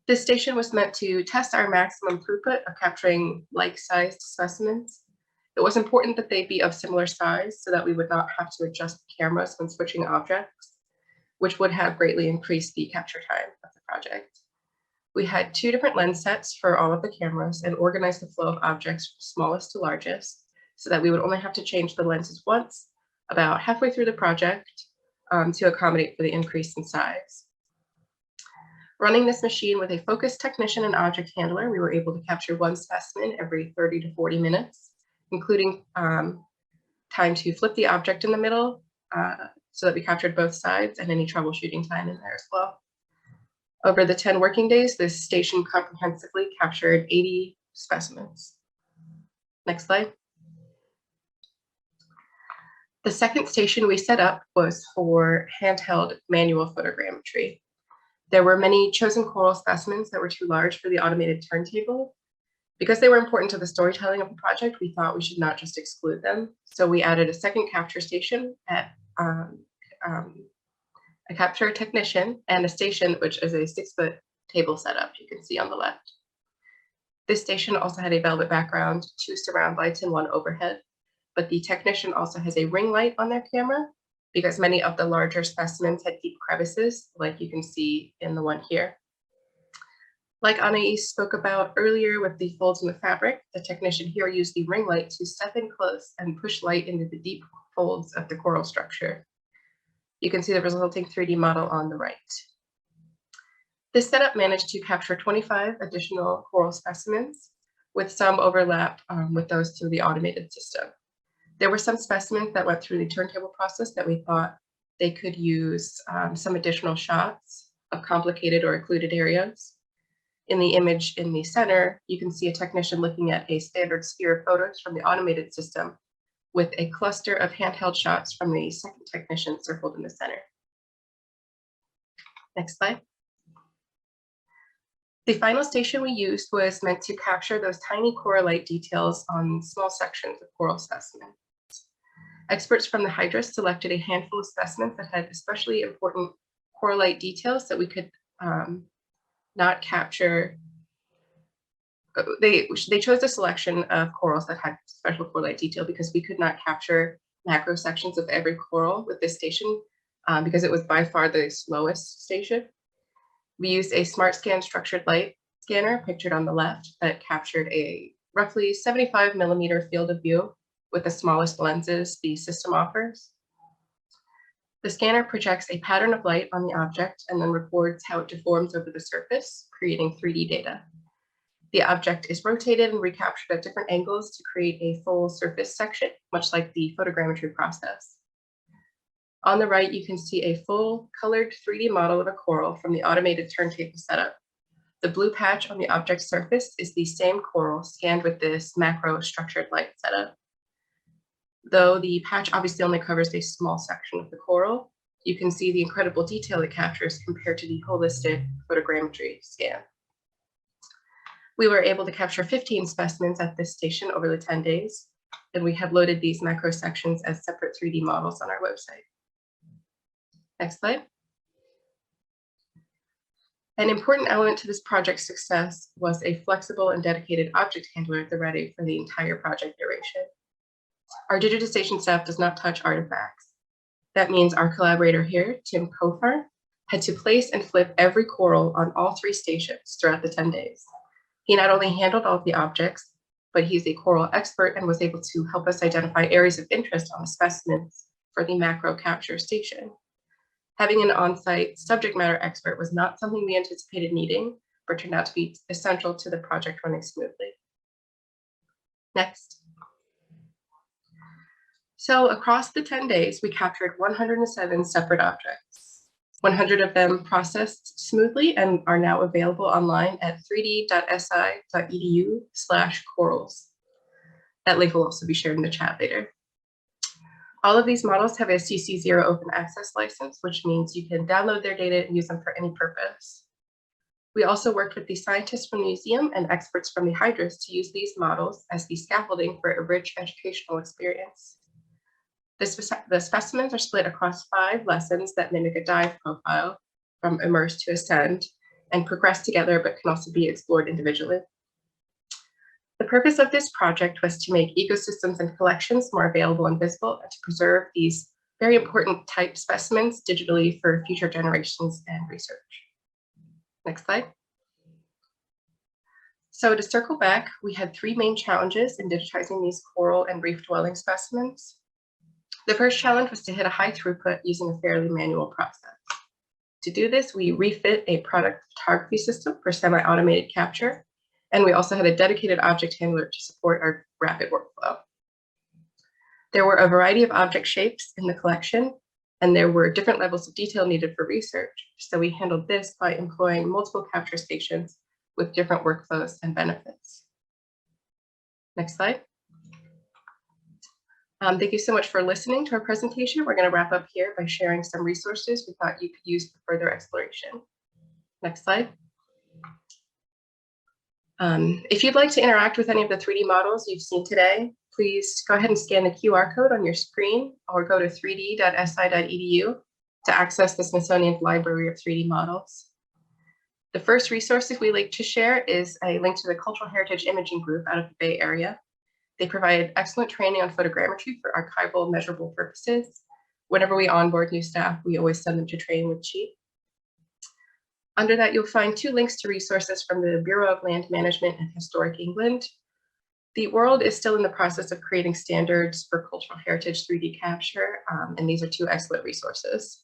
This station was meant to test our maximum throughput of capturing like-sized specimens. It was important that they be of similar size so that we would not have to adjust the cameras when switching objects, which would have greatly increased the capture time of the project. We had 2 different lens sets for all of the cameras and organized the flow of objects from smallest to largest so that we would only have to change the lenses once, about halfway through the project to accommodate for the increase in size. Running this machine with a focused technician and object handler, we were able to capture one specimen every 30 to 40 minutes, including time to flip the object in the middle so that we captured both sides and any troubleshooting time in there as well. Over the 10 working days, this station comprehensively captured 80 specimens. Next slide. The second station we set up was for handheld manual photogrammetry. There were many chosen coral specimens that were too large for the automated turntable. Because they were important to the storytelling of the project, we thought we should not just exclude them. So we added a second capture station at a capture technician and a station, which is a 6-foot table setup you can see on the left. This station also had a velvet background, 2 surround lights and 1 overhead, but the technician also has a ring light on their camera because many of the larger specimens had deep crevices, like you can see in the one here. Like Anais spoke about earlier with the folds in the fabric, the technician here used the ring light to step in close and push light into the deep folds of the coral structure. You can see the resulting 3D model on the right. This setup managed to capture 25 additional coral specimens, with some overlap with those through the automated system. There were some specimens that went through the turntable process that we thought they could use some additional shots of complicated or occluded areas. In the image in the center, you can see a technician looking at a standard sphere of photos from the automated system with a cluster of handheld shots from the second technician circled in the center. Next slide. The final station we used was meant to capture those tiny coralite details on small sections of coral specimens. Experts from the Hydrus selected a handful of specimens that had especially important coralite details that we could not capture. They chose a selection of corals that had special coralite detail because we could not capture macro sections of every coral with this station because it was by far the slowest station. We used a SmartScan structured light scanner pictured on the left that captured a roughly 75 millimeter field of view with the smallest lenses the system offers. The scanner projects a pattern of light on the object and then records how it deforms over the surface, creating 3D data. The object is rotated and recaptured at different angles to create a full surface section, much like the photogrammetry process. On the right, you can see a full colored 3D model of a coral from the automated turntable setup. The blue patch on the object's surface is the same coral scanned with this macro structured light setup. Though the patch obviously only covers a small section of the coral, you can see the incredible detail it captures compared to the holistic photogrammetry scan. We were able to capture 15 specimens at this station over the 10 days, and we have loaded these macro sections as separate 3D models on our website. Next slide. An important element to this project's success was a flexible and dedicated object handler at the ready for the entire project duration. Our digitization staff does not touch artifacts. That means our collaborator here, Tim Kofar, had to place and flip every coral on all 3 stations throughout the 10 days. He not only handled all of the objects, but he's a coral expert and was able to help us identify areas of interest on the specimens for the macro capture station. Having an on-site subject matter expert was not something we anticipated needing, but turned out to be essential to the project running smoothly. Next. So across the 10 days, we captured 107 separate objects. 100 of them processed smoothly and are now available online at 3d.si.edu/corals. That link will also be shared in the chat later. All of these models have a CC0 open access license, which means you can download their data and use them for any purpose. We also worked with the scientists from the museum and experts from the Hydrus to use these models as the scaffolding for a rich educational experience. The specimens are split across 5 lessons that mimic a dive profile from immerse to ascend and progress together, but can also be explored individually. The purpose of this project was to make ecosystems and collections more available and visible and to preserve these very important type specimens digitally for future generations and research. Next slide. So to circle back, we had 3 main challenges in digitizing these coral and reef dwelling specimens. The first challenge was to hit a high throughput using a fairly manual process. To do this, we refit a product photography system for semi-automated capture, and we also had a dedicated object handler to support our rapid workflow. There were a variety of object shapes in the collection, and there were different levels of detail needed for research. So we handled this by employing multiple capture stations with different workflows and benefits. Next slide. Thank you so much for listening to our presentation. We're going to wrap up here by sharing some resources we thought you could use for further exploration. Next slide. If you'd like to interact with any of the 3D models you've seen today, please go ahead and scan the QR code on your screen or go to 3d.si.edu to access the Smithsonian Library of 3D models. The first resources we like to share is a link to the Cultural Heritage Imaging Group out of the Bay Area. They provide excellent training on photogrammetry for archival measurable purposes. Whenever we onboard new staff, we always send them to training with Chief. Under that, you'll find 2 links to resources from the Bureau of Land Management and Historic England. The world is still in the process of creating standards for cultural heritage 3D capture, and these are 2 excellent resources.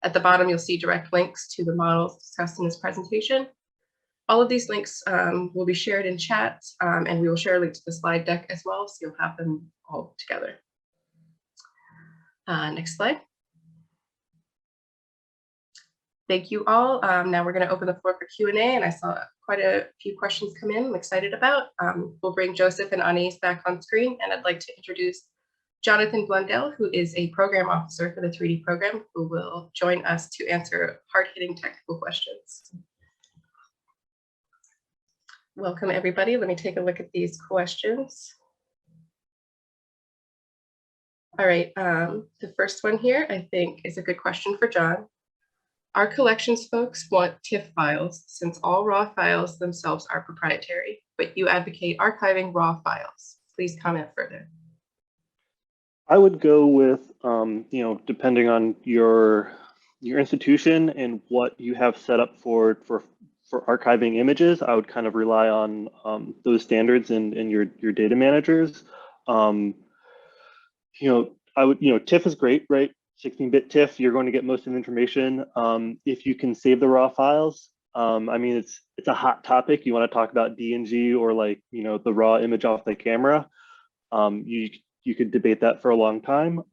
At the bottom, you'll see direct links to the models discussed in this presentation. All of these links will be shared in chat, and we will share a link to the slide deck as well, so you'll have them all together. Next slide. Thank you all. Now we're going to open the floor for Q&A, and I saw quite a few questions come in I'm excited about. We'll bring Joseph and Anais back on screen, and I'd like to introduce Jonathan Blundell, who is a program officer for the 3D program, who will join us to answer hard-hitting technical questions. Welcome, everybody. Let me take a look at these questions. All right, the first one here, I think, is a good question for John. Our collections folks want TIFF files since all raw files themselves are proprietary, but you advocate archiving raw files. Please comment further. I would go with, depending on your institution and what you have set up for archiving images, I would kind of rely on those standards and your data managers. TIFF is great, right? 16-bit TIFF, you're going to get most of the information. If you can save the raw files, it's a hot topic. You want to talk about DNG or the raw image off the camera. You could debate that for a long time.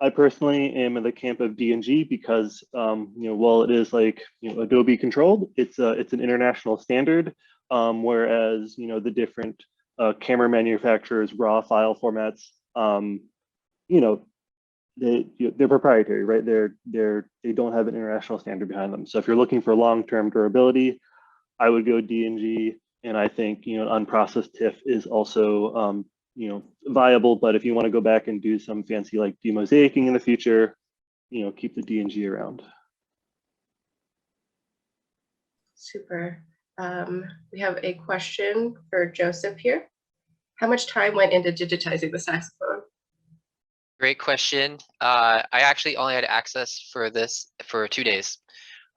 I personally am in the camp of DNG because while it is Adobe controlled, it's an international standard, whereas the different camera manufacturers' raw file formats, they're proprietary, right? They don't have an international standard behind them. So if you're looking for long-term durability, I would go DNG, and I think unprocessed TIFF is also viable. But if you want to go back and do some fancy demosaicing in the future, keep the DNG around. Super. We have a question for Joseph here. How much time went into digitizing the saxophone? Great question. I actually only had access for this for 2 days.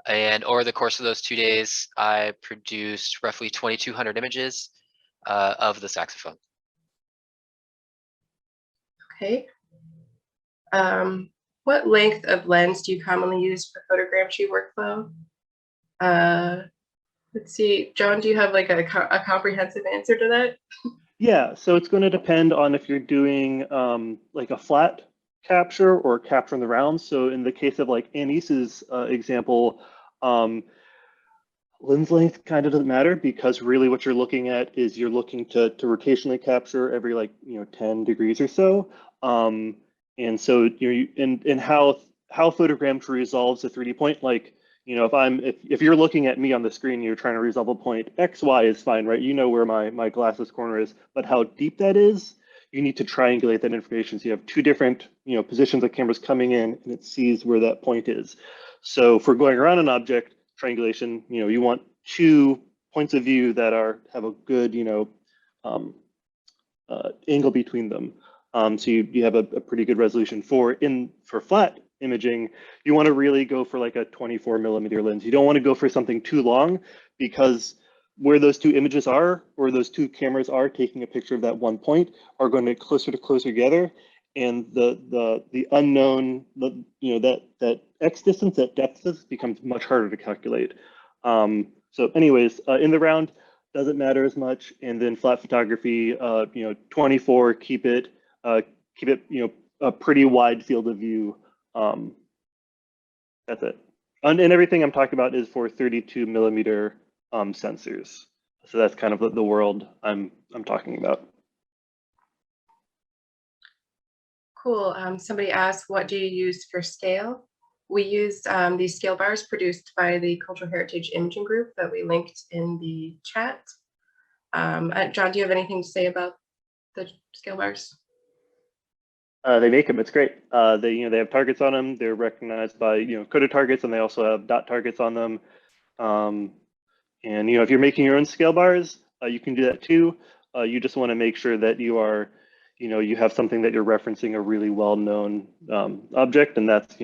And over the course of those 2 days, I produced roughly 2,200 images of the saxophone. Okay. What length of lens do you commonly use for photogrammetry workflow? Let's see, John, do you have a comprehensive answer to that? Yeah, so it's going to depend on if you're doing a flat capture or capture in the round. So in the case of Anais's example, lens length kind of doesn't matter, because really what you're looking at is you're looking to rotationally capture every 10 degrees or so. And so and how photogrammetry resolves a 3D point, if you're looking at me on the screen, you're trying to resolve a point, X, Y is fine, right? You know where my glasses corner is, but how deep that is, you need to triangulate that information. So you have 2 different, positions of cameras coming in, and it sees where that point is. So for going around an object, triangulation, you want 2 points of view that have a good, angle between them. So you have a pretty good resolution. For flat imaging, you want to really go for a 24mm lens. You don't want to go for something too long, because where those 2 images are, or those 2 cameras are taking a picture of that one point, are going to get closer together. and the unknown, that x distance, that depth distance becomes much harder to calculate. So anyways, in the round doesn't matter as much, and then flat photography, 24, keep it a pretty wide field of view. That's it. And everything I'm talking about is for 32 millimeter sensors. So that's kind of the world I'm talking about. Cool. Somebody asked, what do you use for scale? We use these scale bars produced by the Cultural Heritage Imaging Group that we linked in the chat. John, do you have anything to say about the scale bars? They make them. It's great. They have targets on them. They're recognized by coded targets, and they also have dot targets on them. And if you're making your own scale bars, you can do that too. You just want to make sure that you are, you have something that you're referencing a really well-known object, and that's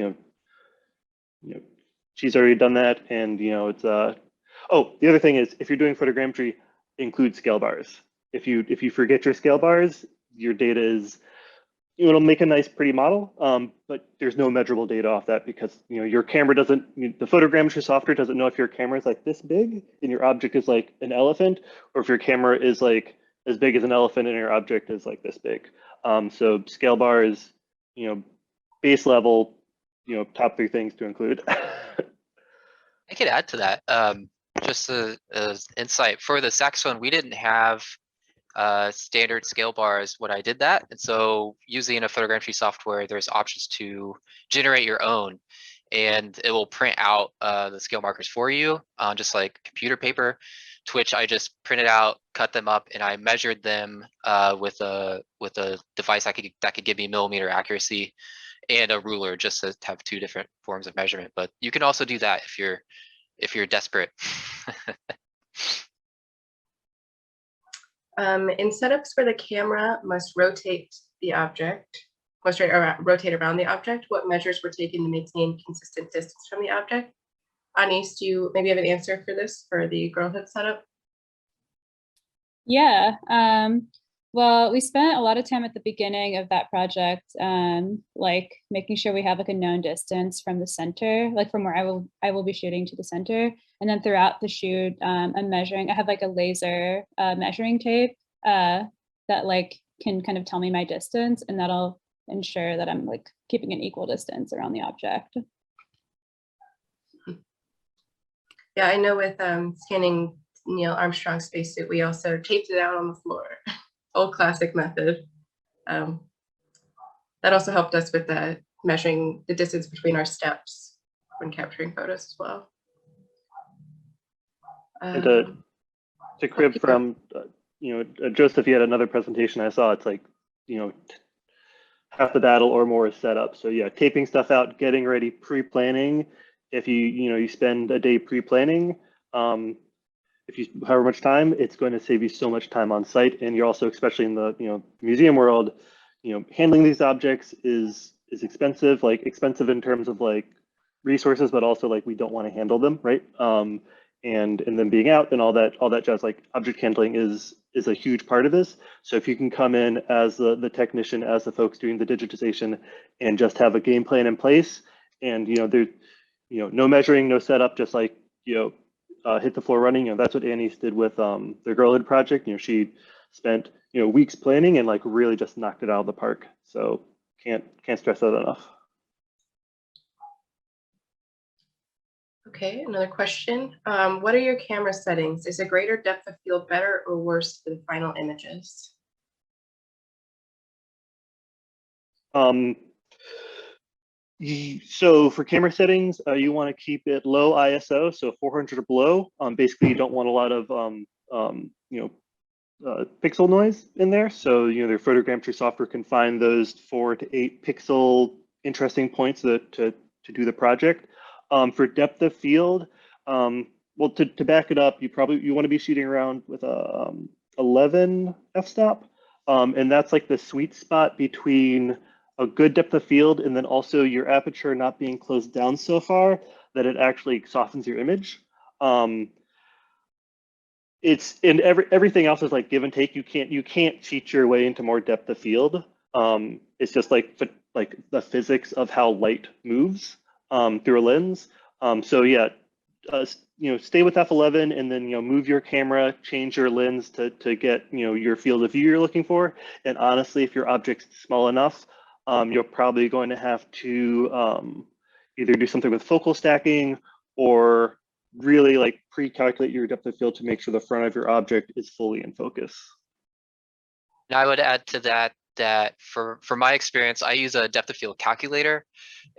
she's already done that, and it's oh, the other thing is, if you're doing photogrammetry, include scale bars. If you forget your scale bars, your data is, it'll make a nice pretty model, but there's no measurable data off that because your camera doesn't, the photogrammetry software doesn't know if your camera is like this big and your object is like an elephant, or if your camera is like as big as an elephant and your object is like this big. So scale bars, base level, top 3 things to include. I could add to that. Just as insight for the saxophone, we didn't have standard scale bars when I did that. And so using a photogrammetry software, there's options to generate your own, and it will print out the scale markers for you on just like computer paper, to which I just printed out, cut them up, and I measured them with a device that could give me millimeter accuracy and a ruler, just to have 2 different forms of measurement. But you can also do that if you're desperate. In setups where the camera must rotate the object, rotate around the object, what measures were taken to maintain consistent distance from the object? Anis, do you maybe have an answer for this for the girlhood setup? Yeah. Well, we spent a lot of time at the beginning of that project, like making sure we have like a known distance from the center, like from where I will be shooting to the center. And then throughout the shoot, I'm measuring. I have like a laser measuring tape that like can kind of tell me my distance, and that'll ensure that I'm like keeping an equal distance around the object. Yeah, I know with scanning Neil Armstrong's spacesuit, we also taped it out on the floor. Old classic method. That also helped us with the measuring the distance between our steps when capturing photos as well. And to crib from, Joseph, you had another presentation I saw. It's like, half the battle or more is set up. So yeah, taping stuff out, getting ready, pre-planning. If you spend a day pre-planning, if you however much time, it's going to save you so much time on site. And you're also, especially in the museum world, handling these objects is expensive, like expensive in terms of like resources, but also like we don't want to handle them, right? And then being out and all that jazz, like object handling is a huge part of this. So if you can come in as the technician, as the folks doing the digitization, and just have a game plan in place, and no measuring, no setup, just like hit the floor running. That's what Anis did with their girlhood project. She spent weeks planning and like really just knocked it out of the park. So can't stress that enough. Okay, another question. What are your camera settings? Is a greater depth of field better or worse for the final images? So for camera settings, you want to keep it low ISO, so 400 or below. Basically, you don't want a lot of pixel noise in there. So their photogrammetry software can find those 4 to 8 pixel interesting points to do the project. For depth of field, well, to back it up, you want to be shooting around with a 11 f-stop, and that's like the sweet spot between a good depth of field and then also your aperture not being closed down so far that it actually softens your image. It's and everything else is like give and take. You can't cheat your way into more depth of field. It's just like the physics of how light moves through a lens. So yeah, stay with f11 and then move your camera, change your lens to get your field of view you're looking for. And honestly, if your object's small enough, you're probably going to have to either do something with focal stacking or really like pre-calculate your depth of field to make sure the front of your object is fully in focus. And I would add to that for my experience, I use a depth of field calculator,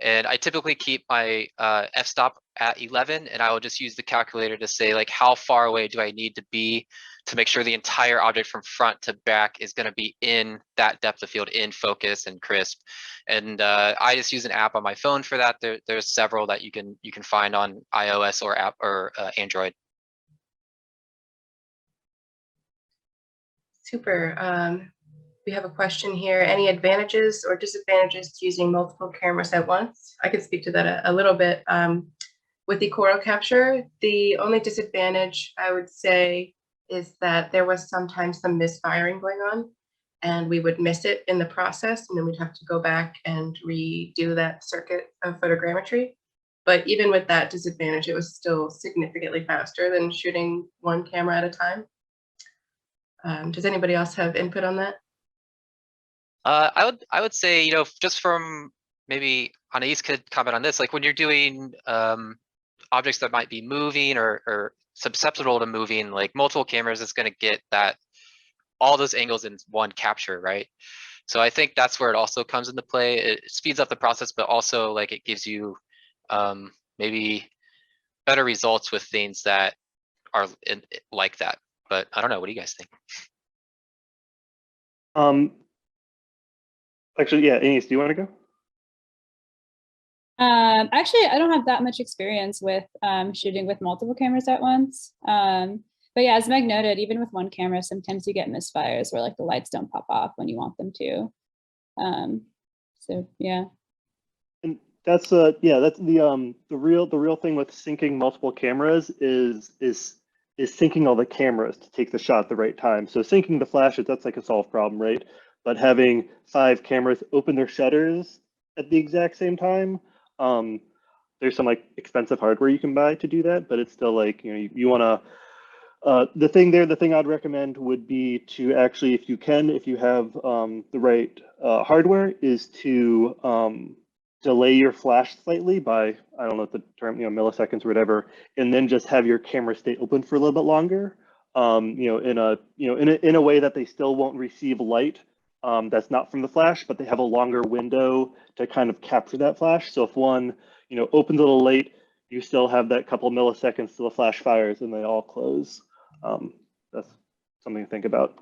and I typically keep my f-stop at 11, and I will just use the calculator to say like how far away do I need to be to make sure the entire object from front to back is going to be in that depth of field, in focus and crisp. And I just use an app on my phone for that. There's several that you can find on iOS or Android. Super. We have a question here. Any advantages or disadvantages to using multiple cameras at once? I could speak to that a little bit. With the coral capture, the only disadvantage I would say is that there was sometimes some misfiring going on, and we would miss it in the process, and then we'd have to go back and redo that circuit of photogrammetry. But even with that disadvantage, it was still significantly faster than shooting one camera at a time. Does anybody else have input on that? I would say, just from maybe Anais could comment on this, like when you're doing objects that might be moving or susceptible to moving, like multiple cameras is going to get all those angles in one capture, right? So I think that's where it also comes into play. It speeds up the process, but also like it gives you maybe better results with things that are like that. But I don't know. What do you guys think? Actually, yeah, Anais, do you want to go? Actually, I don't have that much experience with shooting with multiple cameras at once. But yeah, as Meg noted, even with one camera, sometimes you get misfires where like the lights don't pop off when you want them to. So yeah. And that's the real thing with syncing multiple cameras is syncing all the cameras to take the shot at the right time. So syncing the flashes, that's like a solved problem, right? But having 5 cameras open their shutters at the exact same time, there's some like expensive hardware you can buy to do that, but it's still like, you want to, the thing I'd recommend would be to actually, if you have the right hardware, is to delay your flash slightly by, I don't know the term, milliseconds or whatever, and then just have your camera stay open for a little bit longer, in a way that they still won't receive light that's not from the flash, but they have a longer window to kind of capture that flash. So if one, opens a little late, you still have that couple milliseconds till the flash fires and they all close. That's something to think about.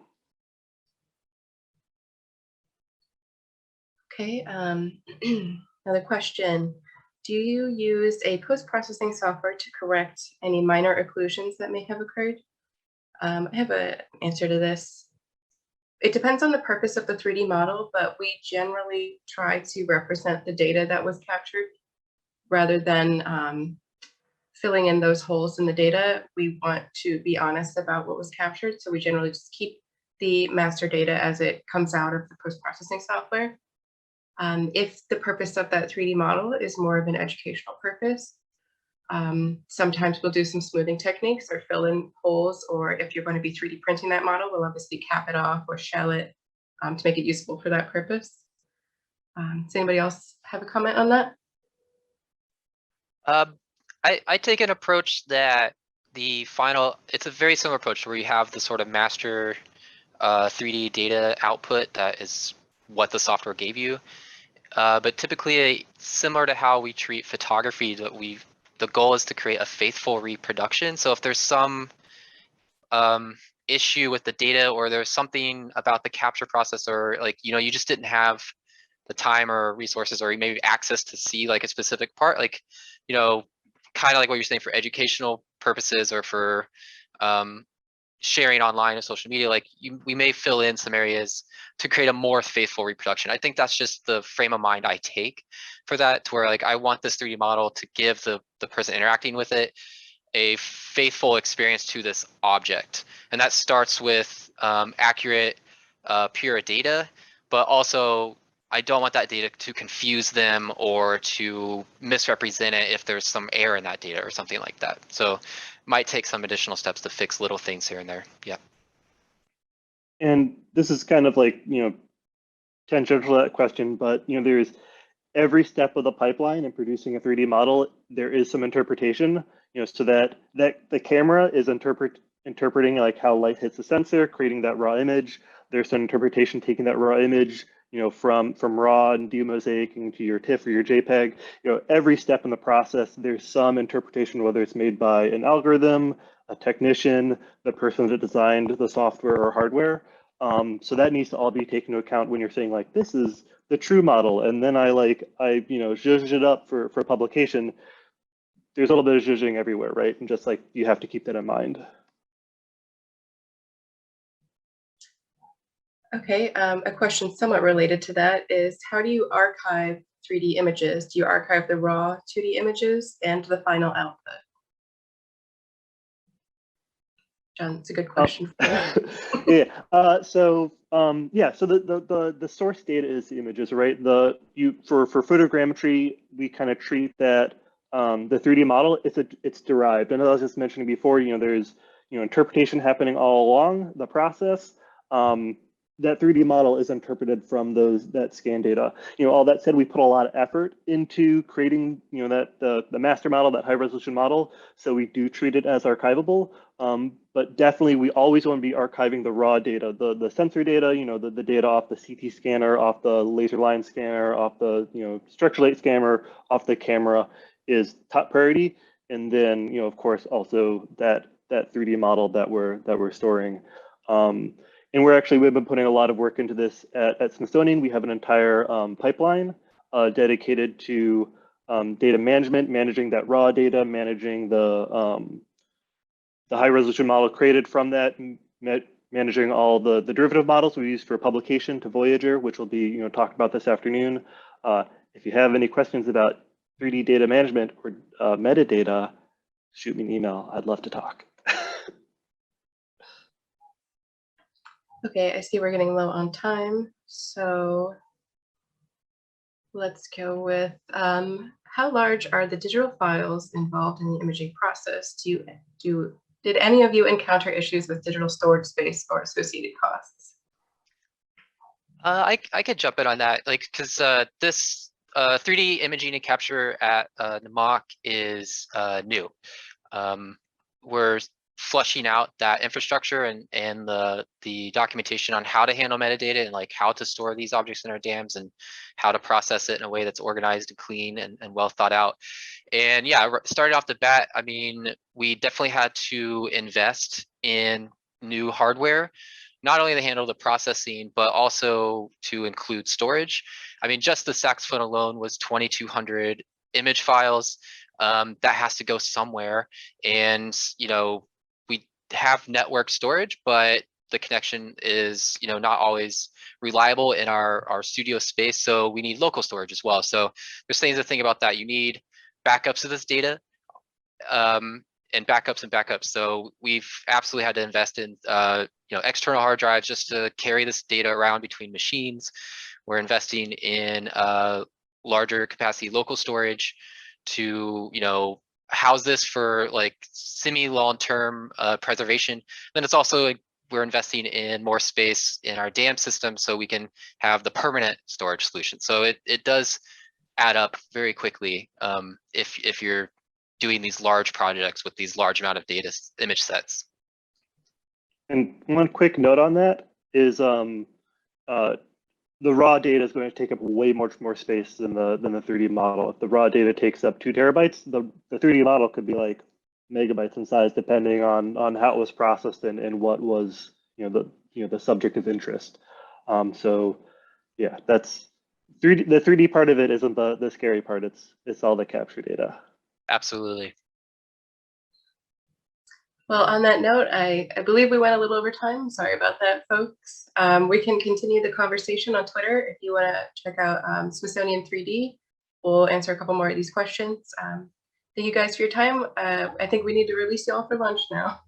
Okay, another question. Do you use a post-processing software to correct any minor occlusions that may have occurred? I have an answer to this. It depends on the purpose of the 3D model, but we generally try to represent the data that was captured rather than filling in those holes in the data. We want to be honest about what was captured, so we generally just keep the master data as it comes out of the post-processing software. If the purpose of that 3D model is more of an educational purpose, sometimes we'll do some smoothing techniques or fill in holes, or if you're going to be 3D printing that model, we'll obviously cap it off or shell it to make it useful for that purpose. Does anybody else have a comment on that? I take an approach that it's a very similar approach where you have the sort of master 3D data output that is what the software gave you. But typically, similar to how we treat photography, the goal is to create a faithful reproduction. So if there's some issue with the data, or there's something about the capture process, or like, you just didn't have the time or resources or maybe access to see like a specific part, like, kind of like what you're saying for educational purposes or for sharing online and social media, like we may fill in some areas to create a more faithful reproduction. I think that's just the frame of mind I take for that, to where like I want this 3D model to give the person interacting with it a faithful experience to this object. And that starts with accurate, pure data, but also I don't want that data to confuse them or to misrepresent it if there's some error in that data or something like that. So might take some additional steps to fix little things here and there. Yeah. And this is kind of like, tangential to that question, but there's every step of the pipeline in producing a 3D model, there is some interpretation, so that the camera is interpreting like how light hits the sensor, creating that raw image. There's some interpretation taking that raw image, from raw and demosaicing to your TIFF or your JPEG. Every step in the process, there's some interpretation, whether it's made by an algorithm, a technician, the person that designed the software or hardware. So that needs to all be taken into account when you're saying like, this is the true model, and then I zhuzh it up for publication. There's a little bit of zhuzhing everywhere, right? And just like, you have to keep that in mind. Okay, a question somewhat related to that is, how do you archive 3D images? Do you archive the raw 2D images and the final output? John, it's a good question. Yeah. So the source data is the images, right? For photogrammetry, we kind of treat that the 3D model, it's derived. And as I was just mentioning before, there's interpretation happening all along the process. That 3D model is interpreted from that scan data. All that said, we put a lot of effort into creating the master model, that high resolution model. So we do treat it as archivable. But definitely, we always want to be archiving the raw data, the sensor data, the data off the CT scanner, off the laser line scanner, off the structure light scanner, off the camera is top priority. And then of course also that 3D model that we're storing. And we've been putting a lot of work into this at Smithsonian. We have an entire pipeline dedicated to data management, managing that raw data, managing the high resolution model created from that, managing all the derivative models we use for publication to Voyager, which will be talked about this afternoon. If you have any questions about 3D data management or metadata, shoot me an email. I'd love to talk. Okay, I see we're getting low on time, so let's go with how large are the digital files involved in the imaging process? Did any of you encounter issues with digital storage space or associated costs? I could jump in on that, because this 3D imaging and capture at NMOC is new. We're flushing out that infrastructure and the documentation on how to handle metadata and how to store these objects in our dams and how to process it in a way that's organized and clean and well thought out. And yeah, starting off the bat, I mean, we definitely had to invest in new hardware, not only to handle the processing, but also to include storage. I mean, just the saxophone alone was 2,200 image files. That has to go somewhere. And, we have network storage, but the connection is, not always reliable in our studio space. So we need local storage as well. So there's things to think about that. You need backups of this data, and backups. So we've absolutely had to invest in, external hard drives just to carry this data around between machines. We're investing in larger capacity local storage to, house this for semi-long-term preservation. Then it's also we're investing in more space in our dam system so we can have the permanent storage solution. So it does add up very quickly if you're doing these large projects with these large amount of data image sets. And one quick note on that is the raw data is going to take up way much more space than the 3D model. If the raw data takes up 2 terabytes, the 3D model could be like megabytes in size, depending on how it was processed and what was the subject of interest. So yeah, that's the 3D part of it isn't the scary part. It's all the capture data. Absolutely. Well, on that note, I believe we went a little over time. Sorry about that, folks. We can continue the conversation on Twitter if you want to check out Smithsonian 3D. We'll answer a couple more of these questions. Thank you guys for your time. I think we need to release you all for lunch now.